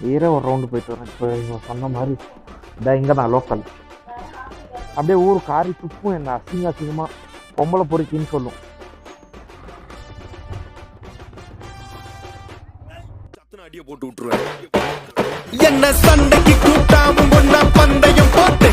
வேற ஒரு ரவுண்டு போயிட்டு வரேன். இப்போ இவங்க சொன்ன மாதிரி இங்கே தான் லோக்கல். அப்படியே ஊர் காரி துப்பும் என்ன அசிங்கமாக பொம்பளை பொறுக்கின்னு சொல்லும். அடிய போட்டு விட்டுருவேன். என்ன சண்டைக்கு கூட்டாமும் ஒன்னா பந்தயம் போட்டு